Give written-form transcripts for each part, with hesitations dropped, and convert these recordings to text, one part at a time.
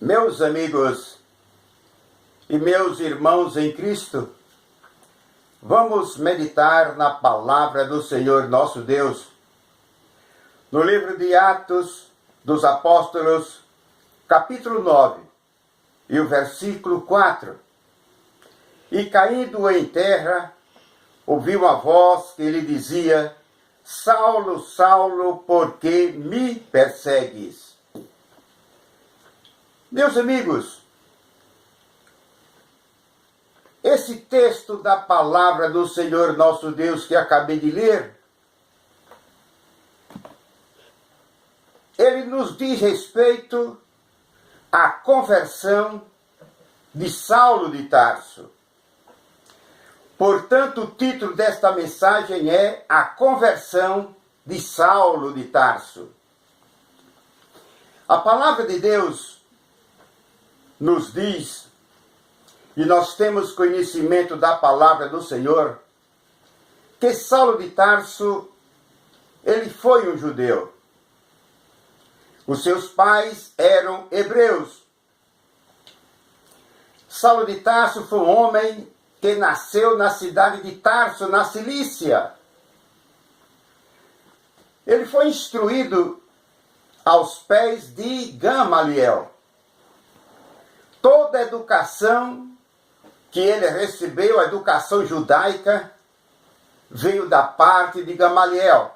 Meus amigos e meus irmãos em Cristo, vamos meditar na palavra do Senhor nosso Deus, no livro de Atos dos Apóstolos, capítulo 9, e o versículo 4. E caindo em terra, ouviu uma voz que lhe dizia: Saulo, Saulo, por que me persegues? Meus amigos, esse texto da palavra do Senhor nosso Deus que acabei de ler, ele nos diz respeito à conversão de Saulo de Tarso. Portanto, o título desta mensagem é A Conversão de Saulo de Tarso. A palavra de Deus nos diz, e nós temos conhecimento da palavra do Senhor, que Saulo de Tarso, ele foi um judeu. Os seus pais eram hebreus. Saulo de Tarso foi um homem que nasceu na cidade de Tarso, na Cilícia. Ele foi instruído aos pés de Gamaliel. Toda a educação que ele recebeu, a educação judaica, veio da parte de Gamaliel,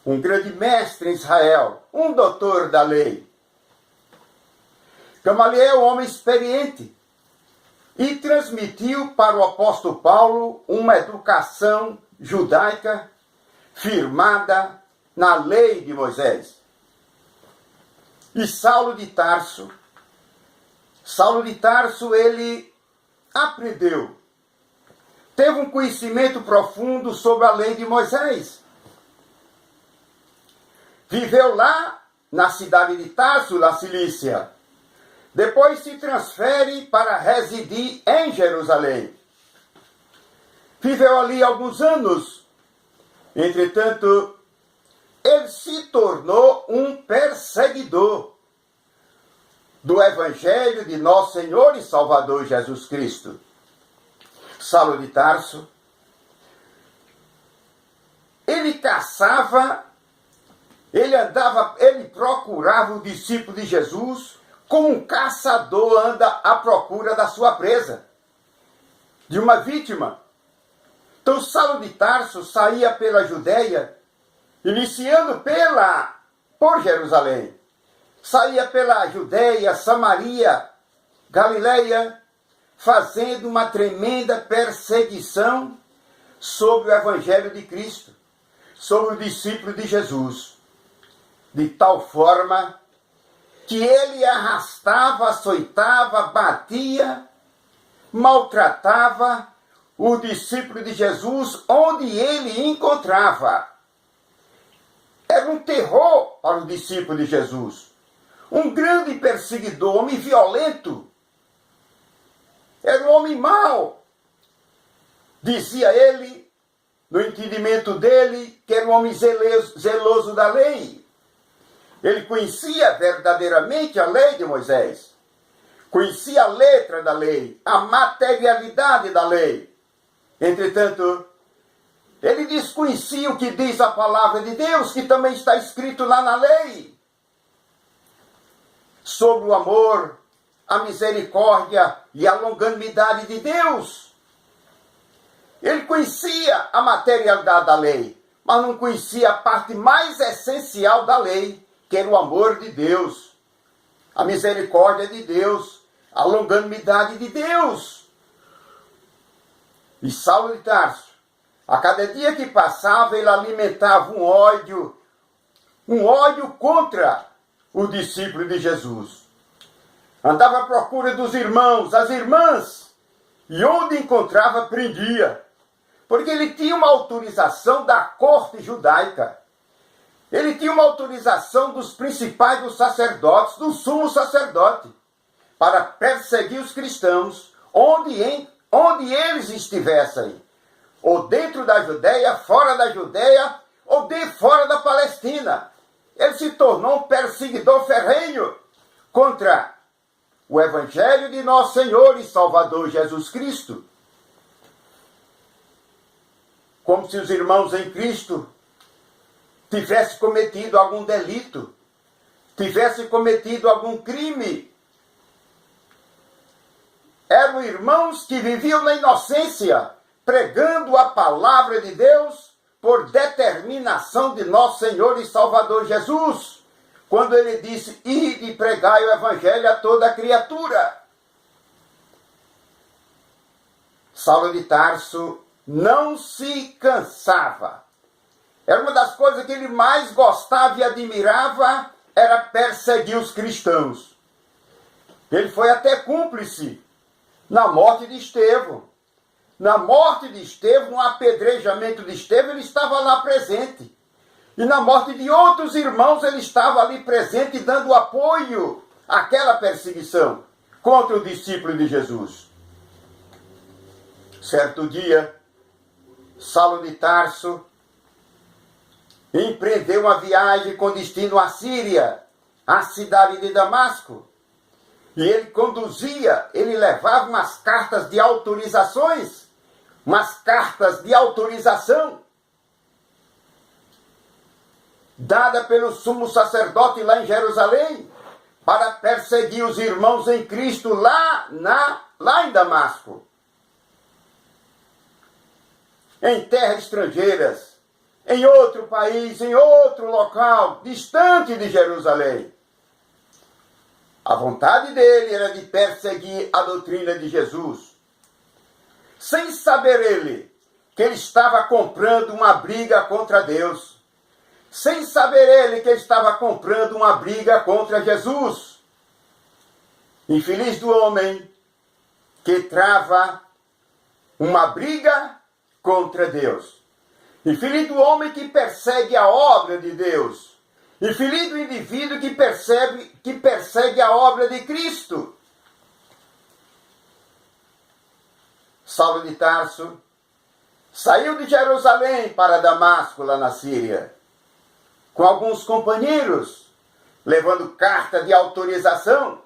um grande mestre em Israel, um doutor da lei. Gamaliel é um homem experiente e transmitiu para o apóstolo Paulo uma educação judaica firmada na lei de Moisés. E Saulo de Tarso, ele aprendeu, teve um conhecimento profundo sobre a lei de Moisés. Viveu lá na cidade de Tarso, na Cilícia. Depois se transfere para residir em Jerusalém. Viveu ali alguns anos. Entretanto, ele se tornou um perseguidor do Evangelho de nosso Senhor e Salvador Jesus Cristo. Saulo de Tarso, ele caçava, ele procurava o discípulo de Jesus como um caçador anda à procura da sua presa, de uma vítima. Então Saulo de Tarso saía pela Judéia, iniciando por Jerusalém. Saía pela Judéia, Samaria, Galileia, fazendo uma tremenda perseguição sobre o Evangelho de Cristo, sobre o discípulo de Jesus, de tal forma que ele arrastava, açoitava, batia, maltratava o discípulo de Jesus onde ele encontrava. Era um terror para o discípulo de Jesus. Um grande perseguidor, homem violento. Era um homem mau. Dizia ele, no entendimento dele, que era um homem zeloso da lei. Ele conhecia verdadeiramente a lei de Moisés. Conhecia a letra da lei, a materialidade da lei. Entretanto, ele desconhecia o que diz a palavra de Deus, que também está escrito lá na lei, sobre o amor, a misericórdia e a longanimidade de Deus. Ele conhecia a materialidade da lei, mas não conhecia a parte mais essencial da lei, que era o amor de Deus, a misericórdia de Deus, a longanimidade de Deus. E Saulo de Tarso, a cada dia que passava, ele alimentava um ódio contra o discípulo de Jesus. Andava à procura dos irmãos, as irmãs, e onde encontrava, prendia. Porque ele tinha uma autorização da corte judaica. Ele tinha uma autorização dos principais dos sacerdotes, do sumo sacerdote, para perseguir os cristãos, onde eles estivessem. Ou dentro da Judéia, fora da Judéia, ou de fora da Palestina. Ele se tornou um perseguidor ferrenho, contra o Evangelho de nosso Senhor e Salvador Jesus Cristo. Como se os irmãos em Cristo tivessem cometido algum delito, tivessem cometido algum crime. Eram irmãos que viviam na inocência, pregando a palavra de Deus por determinação de nosso Senhor e Salvador Jesus, quando ele disse: ide e pregai o Evangelho a toda criatura. Saulo de Tarso não se cansava. Era uma das coisas que ele mais gostava e admirava, era perseguir os cristãos. Ele foi até cúmplice na morte de Estevão. Na morte de Estevão, no apedrejamento de Estevão, ele estava lá presente. E na morte de outros irmãos, ele estava ali presente, dando apoio àquela perseguição contra o discípulo de Jesus. Certo dia, Saulo de Tarso empreendeu uma viagem com destino à Síria, à cidade de Damasco. E ele conduzia, ele levava umas cartas de autorizações, umas cartas de autorização, dada pelo sumo sacerdote lá em Jerusalém, para perseguir os irmãos em Cristo lá em Damasco. Em terras estrangeiras, em outro país, em outro local, distante de Jerusalém. A vontade dele era de perseguir a doutrina de Jesus. Sem saber ele que ele estava comprando uma briga contra Deus. Sem saber ele que ele estava comprando uma briga contra Jesus. Infeliz do homem que trava uma briga contra Deus. Infeliz do homem que persegue a obra de Deus. Infeliz do indivíduo que persegue a obra de Cristo. Saulo de Tarso saiu de Jerusalém para Damasco, lá na Síria, com alguns companheiros, levando carta de autorização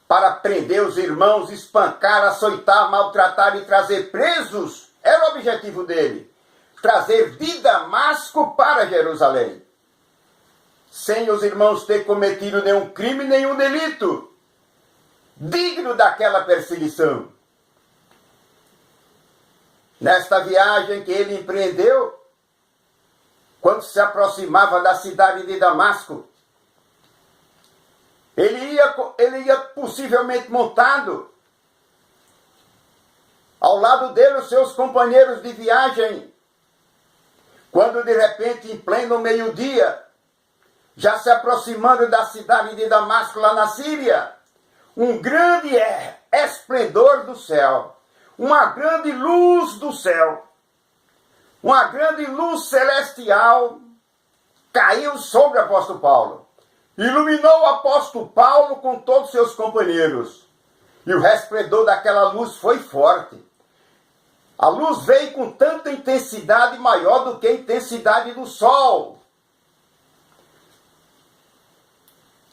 para prender os irmãos, espancar, açoitar, maltratar e trazer presos. Era o objetivo dele, trazer de Damasco para Jerusalém, sem os irmãos ter cometido nenhum crime, nenhum delito digno daquela perseguição. Nesta viagem que ele empreendeu, quando se aproximava da cidade de Damasco, ele ia possivelmente montado. Ao lado dele, os seus companheiros de viagem. Quando de repente, em pleno meio-dia, já se aproximando da cidade de Damasco, lá na Síria, um grande esplendor do céu, uma grande luz do céu, uma grande luz celestial caiu sobre o apóstolo Paulo. Iluminou o apóstolo Paulo com todos seus companheiros. E o resplendor daquela luz foi forte. A luz veio com tanta intensidade, maior do que a intensidade do sol.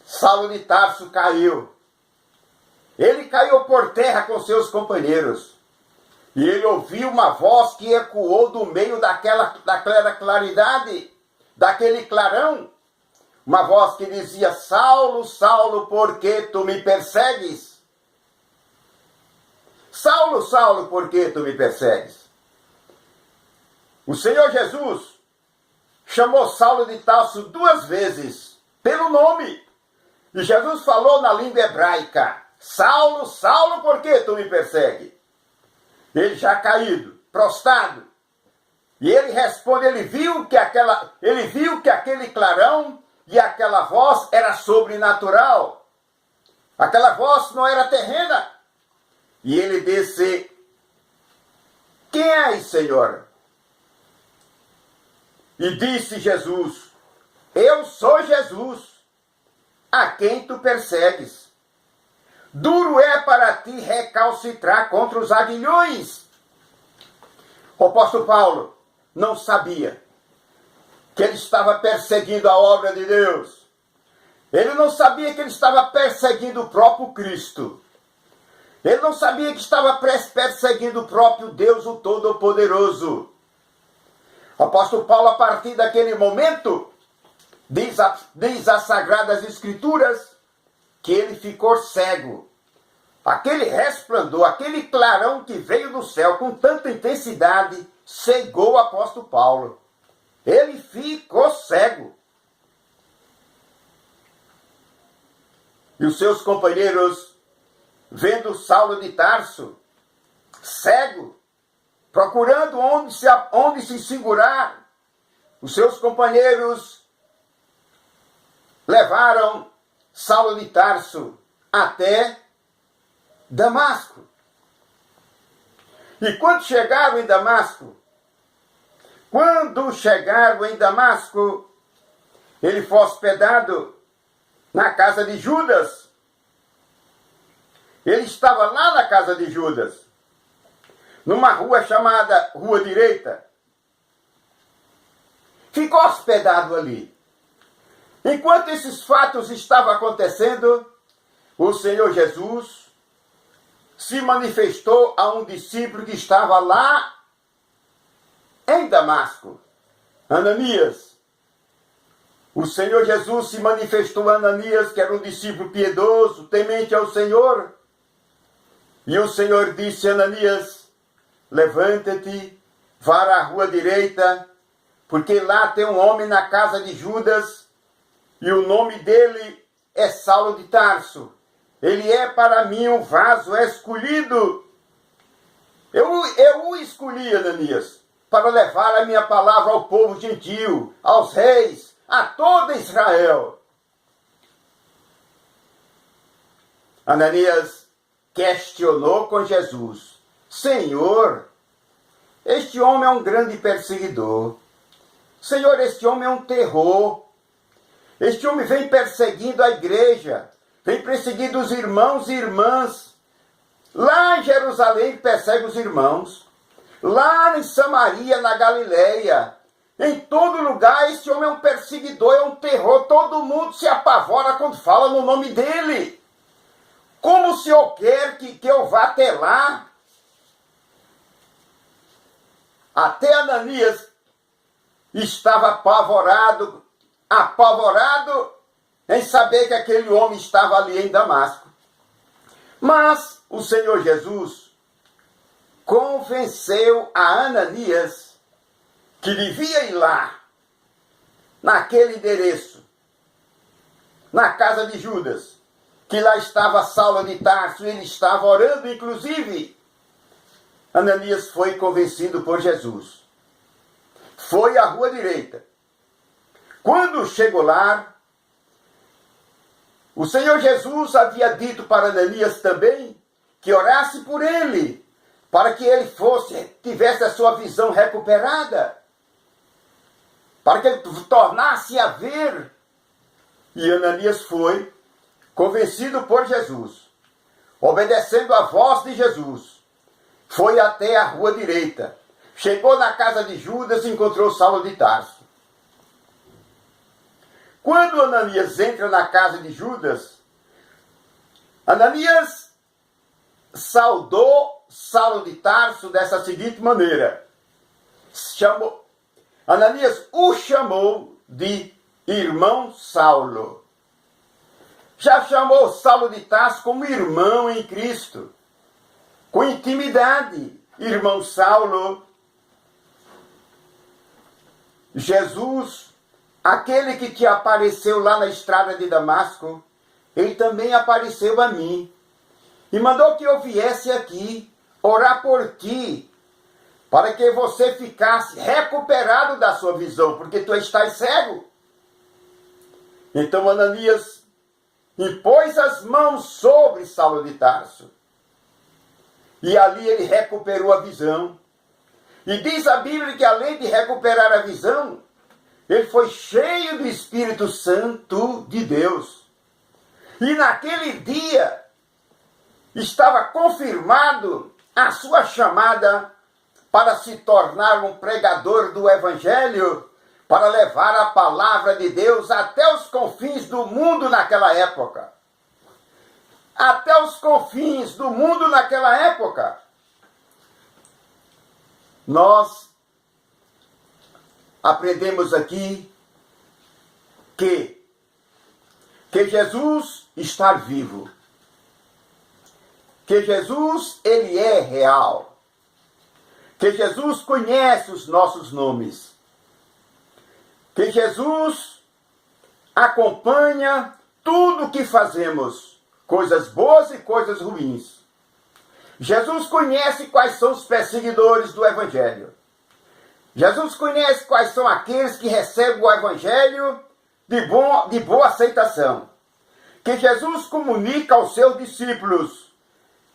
Saulo de Tarso caiu. Ele caiu por terra com seus companheiros. E ele ouviu uma voz que ecoou do meio daquela claridade, daquele clarão. Uma voz que dizia: Saulo, Saulo, por que tu me persegues? Saulo, Saulo, por que tu me persegues? O Senhor Jesus chamou Saulo de Tarso 2 vezes, pelo nome. E Jesus falou na língua hebraica: Saulo, Saulo, por que tu me persegues? Ele já caído, prostrado. E ele responde, ele viu que aquele clarão e aquela voz era sobrenatural. Aquela voz não era terrena. E ele disse: quem és, Senhor? E disse Jesus: eu sou Jesus, a quem tu persegues. Duro é para ti recalcitrar contra os aguilhões. O apóstolo Paulo não sabia que ele estava perseguindo a obra de Deus. Ele não sabia que ele estava perseguindo o próprio Cristo. Ele não sabia que estava perseguindo o próprio Deus, o Todo-Poderoso. O apóstolo Paulo, a partir daquele momento, diz as Sagradas Escrituras, que ele ficou cego. Aquele resplandor, aquele clarão que veio do céu com tanta intensidade, cegou o apóstolo Paulo. Ele ficou cego. E os seus companheiros, vendo Saulo de Tarso, cego, procurando onde se segurar, os seus companheiros levaram Saulo de Tarso até Damasco. E quando chegaram em Damasco, ele foi hospedado na casa de Judas. Ele estava lá na casa de Judas, numa rua chamada Rua Direita. Ficou hospedado ali. Enquanto esses fatos estavam acontecendo, o Senhor Jesus se manifestou a um discípulo que estava lá em Damasco, Ananias. O Senhor Jesus se manifestou a Ananias, que era um discípulo piedoso, temente ao Senhor. E o Senhor disse a Ananias: levanta-te, vá à rua direita, porque lá tem um homem na casa de Judas, e o nome dele é Saulo de Tarso. Ele é para mim um vaso escolhido. Eu o escolhi, Ananias, para levar a minha palavra ao povo gentil, aos reis, a toda Israel. Ananias questionou com Jesus: Senhor, este homem é um grande perseguidor. Senhor, este homem é um terror. Este homem vem perseguindo a igreja, vem perseguindo os irmãos e irmãs. Lá em Jerusalém persegue os irmãos. Lá em Samaria, na Galileia, em todo lugar, este homem é um perseguidor, é um terror. Todo mundo se apavora quando fala no nome dele. Como o Senhor quer que eu vá até lá? Até Ananias estava apavorado em saber que aquele homem estava ali em Damasco. Mas o Senhor Jesus convenceu a Ananias que devia ir lá, naquele endereço, na casa de Judas, que lá estava Saulo de Tarso, ele estava orando, inclusive. Ananias foi convencido por Jesus. Foi à rua direita. Quando chegou lá, o Senhor Jesus havia dito para Ananias também que orasse por ele, para que ele tivesse a sua visão recuperada, para que ele tornasse a ver. E Ananias foi convencido por Jesus, obedecendo a voz de Jesus, foi até a rua direita, chegou na casa de Judas e encontrou Saulo de Tarso. Quando Ananias entra na casa de Judas, Ananias saudou Saulo de Tarso dessa seguinte maneira. Ananias o chamou de irmão Saulo. Já chamou Saulo de Tarso como irmão em Cristo, com intimidade. Irmão Saulo, Jesus, aquele que te apareceu lá na estrada de Damasco, ele também apareceu a mim e mandou que eu viesse aqui orar por ti, para que você ficasse recuperado da sua visão, porque tu estás cego. Então Ananias impôs as mãos sobre Saulo de Tarso, e ali ele recuperou a visão. E diz a Bíblia que além de recuperar a visão, ele foi cheio do Espírito Santo de Deus. E naquele dia estava confirmado a sua chamada para se tornar um pregador do Evangelho, para levar a palavra de Deus até os confins do mundo naquela época. Até os confins do mundo naquela época. Nós aprendemos aqui que Jesus está vivo. Que Jesus, ele é real. Que Jesus conhece os nossos nomes. Que Jesus acompanha tudo o que fazemos, coisas boas e coisas ruins. Jesus conhece quais são os perseguidores do Evangelho. Jesus conhece quais são aqueles que recebem o Evangelho de boa aceitação. Que Jesus comunica aos seus discípulos.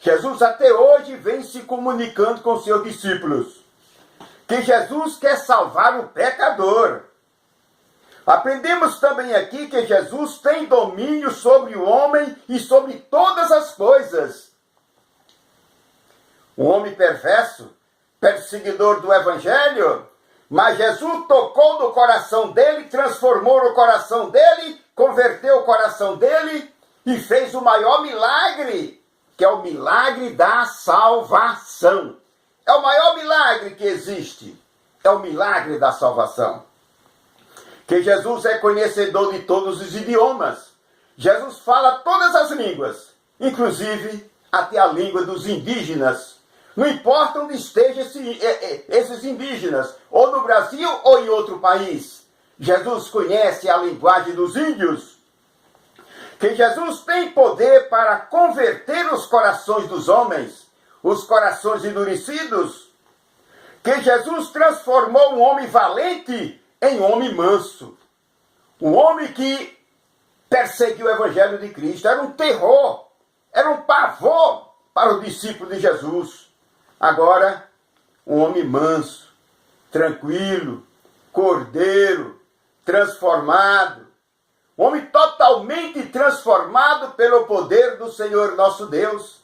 Jesus até hoje vem se comunicando com seus discípulos. Que Jesus quer salvar o pecador. Aprendemos também aqui que Jesus tem domínio sobre o homem e sobre todas as coisas. Um homem perverso, perseguidor do Evangelho, mas Jesus tocou no coração dele, transformou o coração dele, converteu o coração dele e fez o maior milagre, que é o milagre da salvação. É o maior milagre que existe, é o milagre da salvação. Que Jesus é conhecedor de todos os idiomas. Jesus fala todas as línguas, inclusive até a língua dos indígenas. Não importa onde estejam esses indígenas, ou no Brasil ou em outro país. Jesus conhece a linguagem dos índios. Que Jesus tem poder para converter os corações dos homens, os corações endurecidos. Que Jesus transformou um homem valente em um homem manso. Um homem que perseguiu o Evangelho de Cristo. Era um terror, era um pavor para o discípulo de Jesus. Agora, um homem manso, tranquilo, cordeiro, transformado. Um homem totalmente transformado pelo poder do Senhor nosso Deus.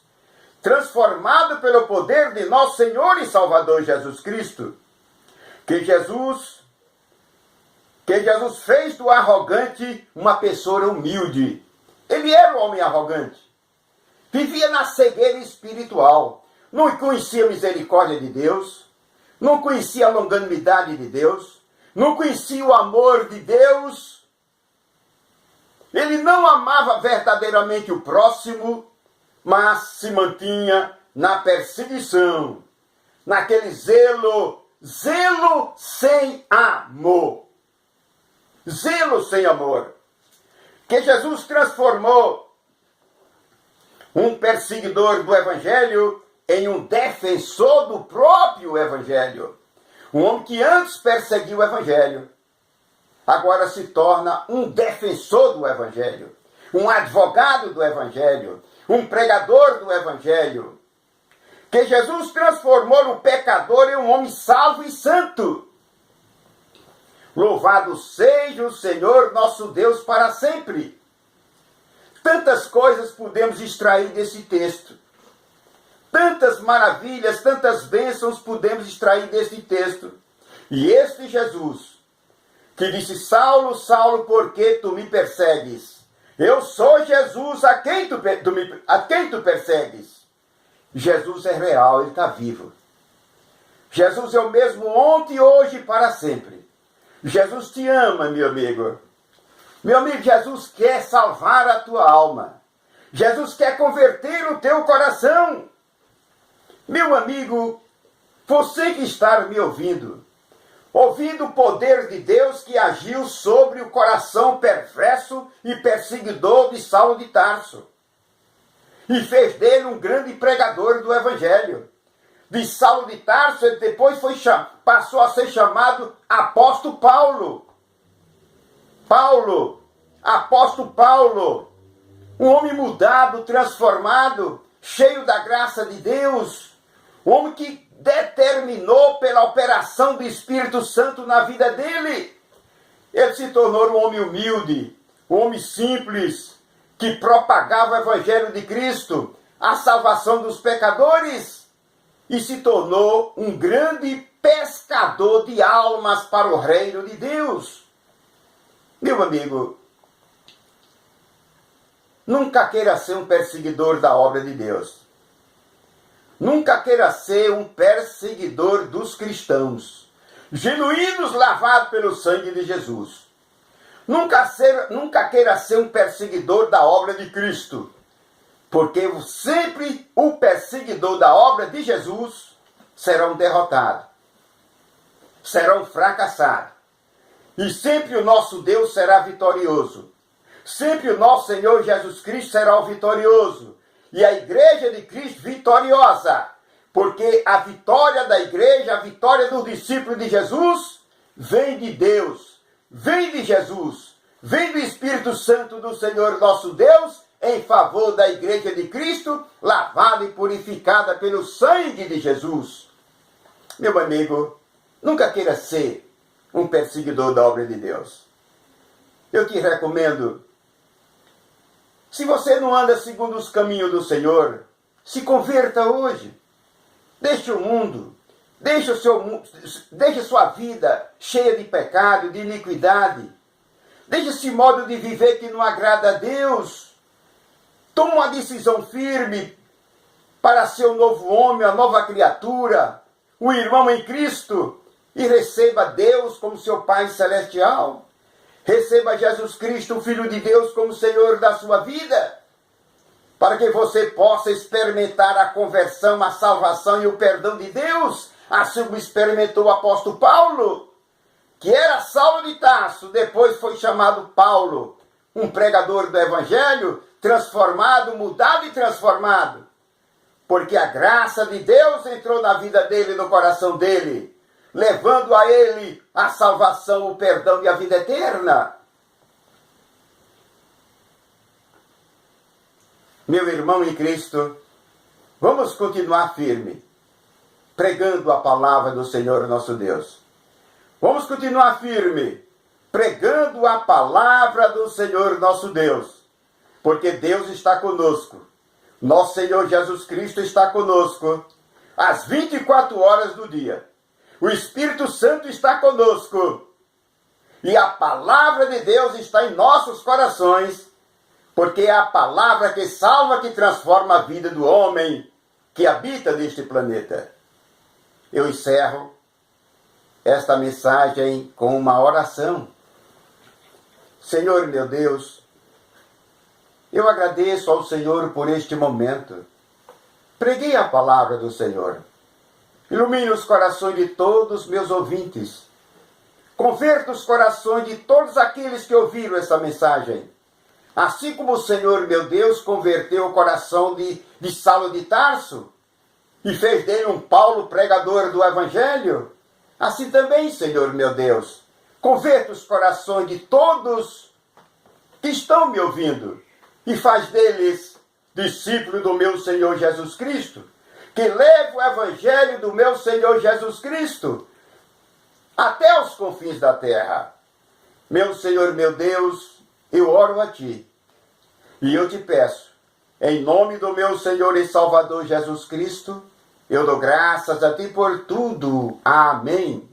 Transformado pelo poder de nosso Senhor e Salvador Jesus Cristo. Que Jesus fez do arrogante uma pessoa humilde. Ele era um homem arrogante. Vivia na cegueira espiritual. Não conhecia a misericórdia de Deus. Não conhecia a longanimidade de Deus. Não conhecia o amor de Deus. Ele não amava verdadeiramente o próximo, mas se mantinha na perseguição. Naquele zelo sem amor. Zelo sem amor. Que Jesus transformou um perseguidor do Evangelho em um defensor do próprio Evangelho. Um homem que antes perseguiu o Evangelho, agora se torna um defensor do Evangelho, um advogado do Evangelho, um pregador do Evangelho. Que Jesus transformou o pecador em um homem salvo e santo. Louvado seja o Senhor nosso Deus para sempre. Tantas coisas podemos extrair desse texto. Tantas maravilhas, tantas bênçãos podemos extrair desse texto. E este Jesus, que disse: Saulo, Saulo, por que tu me persegues? Eu sou Jesus a quem tu persegues. Jesus é real, ele está vivo. Jesus é o mesmo ontem, hoje e para sempre. Jesus te ama, meu amigo. Meu amigo, Jesus quer salvar a tua alma. Jesus quer converter o teu coração. Meu amigo, você que está me ouvindo o poder de Deus que agiu sobre o coração perverso e perseguidor de Saulo de Tarso, e fez dele um grande pregador do Evangelho. De Saulo de Tarso, ele depois passou a ser chamado Apóstolo Paulo. Apóstolo Paulo, um homem mudado, transformado, cheio da graça de Deus, um homem que determinou pela operação do Espírito Santo na vida dele. Ele se tornou um homem humilde, um homem simples, que propagava o Evangelho de Cristo, a salvação dos pecadores, e se tornou um grande pescador de almas para o reino de Deus. Meu amigo, nunca queira ser um perseguidor da obra de Deus. Nunca queira ser um perseguidor dos cristãos, genuínos, lavados pelo sangue de Jesus. Nunca queira ser um perseguidor da obra de Cristo, porque sempre o perseguidor da obra de Jesus será um derrotado, será um fracassado. E sempre o nosso Deus será vitorioso. Sempre o nosso Senhor Jesus Cristo será o vitorioso. E a igreja de Cristo vitoriosa. Porque a vitória da igreja, a vitória dos discípulos de Jesus, vem de Deus, vem de Jesus, vem do Espírito Santo do Senhor nosso Deus, em favor da igreja de Cristo, lavada e purificada pelo sangue de Jesus. Meu amigo, nunca queira ser um perseguidor da obra de Deus. Eu te recomendo, se você não anda segundo os caminhos do Senhor, se converta hoje. Deixe o mundo, deixe sua vida cheia de pecado, de iniquidade. Deixe esse modo de viver que não agrada a Deus. Tome uma decisão firme para ser um novo homem, uma nova criatura, um irmão em Cristo, e receba Deus como seu Pai Celestial. Receba Jesus Cristo, o Filho de Deus, como Senhor da sua vida, para que você possa experimentar a conversão, a salvação e o perdão de Deus, assim como experimentou o apóstolo Paulo, que era Saulo de Tarso, depois foi chamado Paulo, um pregador do Evangelho, transformado, mudado e transformado, porque a graça de Deus entrou na vida dele, no coração dele, levando a ele a salvação, o perdão e a vida eterna. Meu irmão em Cristo, vamos continuar firme, pregando a palavra do Senhor nosso Deus. Vamos continuar firme, pregando a palavra do Senhor nosso Deus, porque Deus está conosco. Nosso Senhor Jesus Cristo está conosco às 24 horas do dia. O Espírito Santo está conosco. E a palavra de Deus está em nossos corações, porque é a palavra que salva, que transforma a vida do homem que habita neste planeta. Eu encerro esta mensagem com uma oração. Senhor meu Deus, eu agradeço ao Senhor por este momento. Preguei a palavra do Senhor. Ilumine os corações de todos os meus ouvintes. Converta os corações de todos aqueles que ouviram essa mensagem. Assim como o Senhor, meu Deus, converteu o coração de Saulo de Tarso e fez dele um Paulo pregador do Evangelho, assim também, Senhor, meu Deus, converta os corações de todos que estão me ouvindo e faz deles discípulos do meu Senhor Jesus Cristo, que leva o Evangelho do meu Senhor Jesus Cristo até os confins da terra. Meu Senhor, meu Deus, eu oro a Ti e eu te peço, em nome do meu Senhor e Salvador Jesus Cristo, eu dou graças a Ti por tudo. Amém.